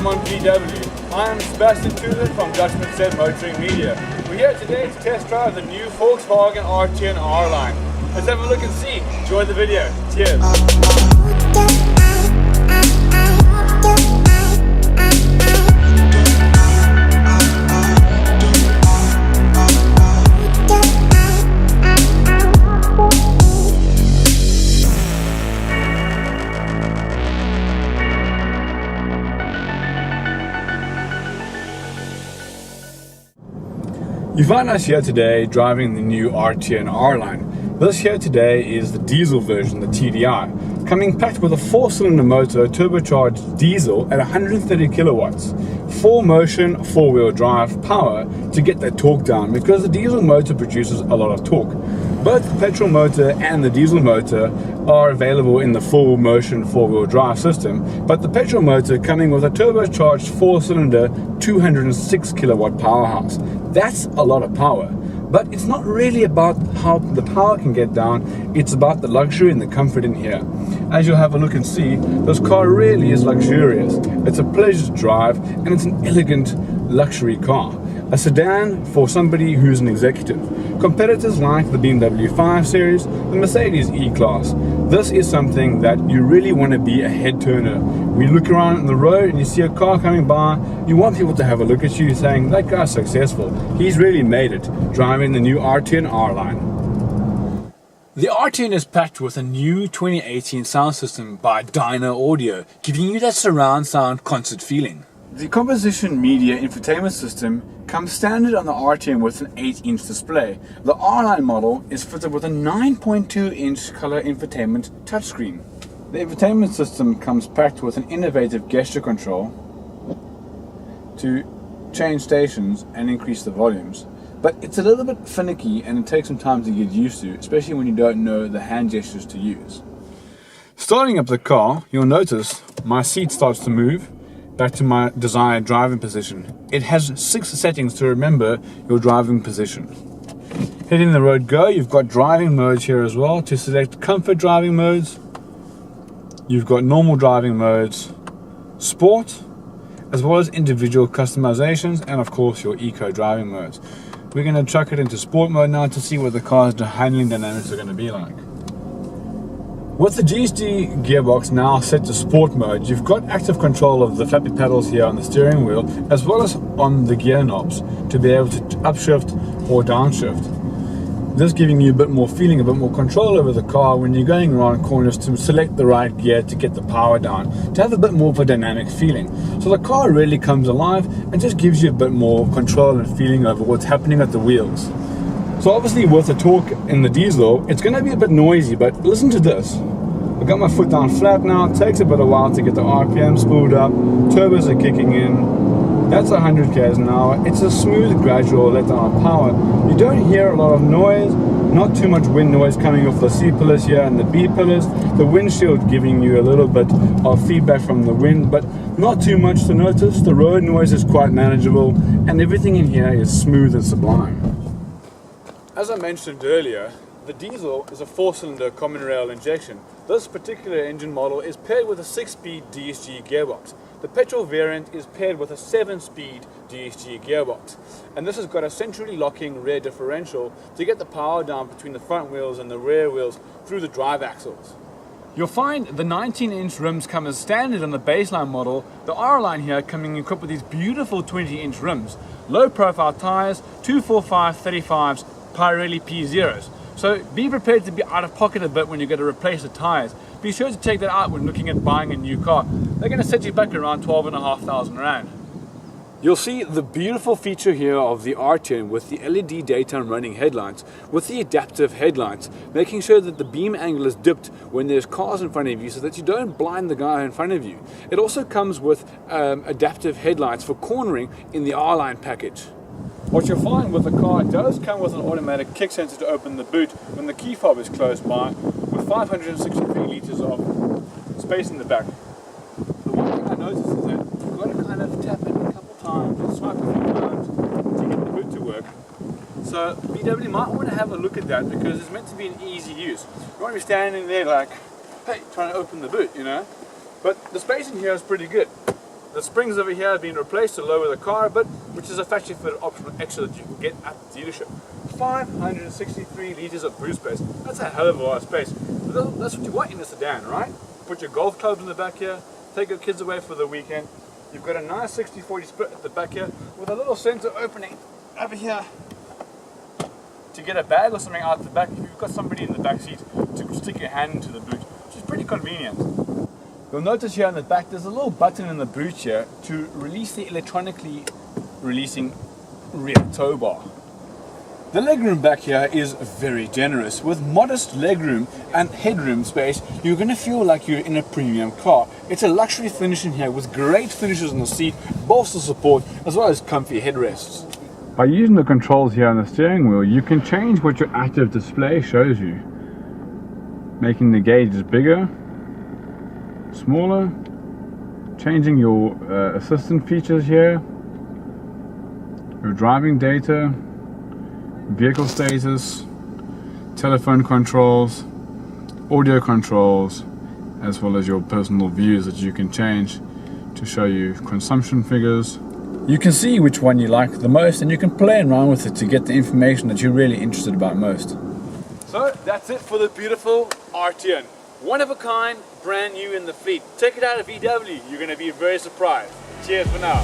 Claremont VW. I am Sebastian from Dutchman Said Motoring Media. We're here today to test drive the new Volkswagen Arteon R-Line. Let's have a look and see. Enjoy the video. Cheers. You find us here today driving the new Arteon R-Line. This here today is the diesel version, the TDI, coming packed with a 4-cylinder motor, turbocharged diesel at 130 kilowatts, 4-motion, 4-wheel drive power to get that torque down, because the diesel motor produces a lot of torque. Both the petrol motor and the diesel motor are available in the full motion 4-wheel drive system, but the petrol motor coming with a turbocharged 4-cylinder 206 kilowatt powerhouse. That's a lot of power, but it's not really about how the power can get down, it's about the luxury and the comfort in here. As you'll have a look and see, this car really is luxurious. It's a pleasure to drive and it's an elegant luxury car. A sedan for somebody who's an executive. Competitors like the BMW 5 Series, the Mercedes E-Class. This is something that you really want to be a head turner. When you look around on the road and you see a car coming by, you want people to have a look at you saying, that guy's successful. He's really made it, driving the new Arteon R-Line. The Arteon is packed with a new 2018 sound system by Dyna Audio, giving you that surround sound concert feeling. The composition media infotainment system comes standard on the Arteon with an 8-inch display. The R-Line model is fitted with a 9.2-inch color infotainment touchscreen. The infotainment system comes packed with an innovative gesture control to change stations and increase the volumes. But it's a little bit finicky and it takes some time to get used to, especially when you don't know the hand gestures to use. Starting up the car, you'll notice my seat starts to move back to my desired driving position. It has 6 settings to remember your driving position. Hitting the road go, you've got driving modes here as well. To select comfort driving modes, you've got normal driving modes, sport, as well as individual customizations, and of course your eco driving modes. We're going to chuck it into sport mode now to see what the car's handling dynamics are going to be like. With the GSD gearbox now set to sport mode, you've got active control of the flappy pedals here on the steering wheel, as well as on the gear knobs to be able to upshift or downshift. This giving you a bit more feeling, a bit more control over the car when you're going around corners to select the right gear to get the power down, to have a bit more of a dynamic feeling. So the car really comes alive and just gives you a bit more control and feeling over what's happening at the wheels. So obviously with the torque in the diesel, it's going to be a bit noisy, but listen to this. I've got my foot down flat now. It takes a bit of a while to get the RPM spooled up. Turbos are kicking in. That's 100 k's an hour. It's a smooth, gradual letdown of power. You don't hear a lot of noise, not too much wind noise coming off the C pillars here and the B pillars. The windshield giving you a little bit of feedback from the wind, but not too much to notice. The road noise is quite manageable, and everything in here is smooth and sublime. As I mentioned earlier, the diesel is a 4-cylinder common rail injection. This particular engine model is paired with a 6-speed DSG gearbox. The petrol variant is paired with a 7-speed DSG gearbox. And this has got a centrally locking rear differential to get the power down between the front wheels and the rear wheels through the drive axles. You'll find the 19-inch rims come as standard on the baseline model. The R-Line here coming equipped with these beautiful 20-inch rims. Low profile tires, 245/35s, Pirelli P0s. So be prepared to be out of pocket a bit when you go to replace the tires. Be sure to take that out when looking at buying a new car. They're going to set you back around 12,500 Rand. You'll see the beautiful feature here of the Arteon with the LED daytime running headlights, with the adaptive headlights, making sure that the beam angle is dipped when there's cars in front of you so that you don't blind the guy in front of you. It also comes with adaptive headlights for cornering in the R-Line package. What you'll find with the car, it does come with an automatic kick sensor to open the boot when the key fob is close by, with 563 litres of space in the back. The one thing I noticed is that you've got to kind of tap it a couple times and swipe a few times to get the boot to work. So VW might want to have a look at that, because it's meant to be an easy use. You don't want to be standing there like, hey, trying to open the boot, you know. But the space in here is pretty good. The springs over here have been replaced to lower the car a bit, which is a factory fitted optional extra that you can get at the dealership. 563 litres of boot space. That's a hell of a lot of space. That's what you want in a sedan, right? Put your golf clubs in the back here, take your kids away for the weekend. You've got a nice 60-40 split at the back here with a little center opening over here to get a bag or something out the back if you've got somebody in the back seat to stick your hand into the boot, which is pretty convenient. You'll notice here on the back there's a little button in the boot here to release the electronically releasing rear tow bar. The legroom back here is very generous. With modest legroom and headroom space, you're going to feel like you're in a premium car. It's a luxury finish in here with great finishes on the seat, bolster support, as well as comfy headrests. By using the controls here on the steering wheel, you can change what your active display shows you, making the gauges bigger, smaller, changing your assistant features here, your driving data, vehicle status, telephone controls, audio controls, as well as your personal views that you can change to show you consumption figures. You can see which one you like the most and you can play around with it to get the information that you're really interested about most. So that's it for the beautiful Arteon. One of a kind, brand new in the fleet. Check it out at VW, you're going to be very surprised. Cheers for now.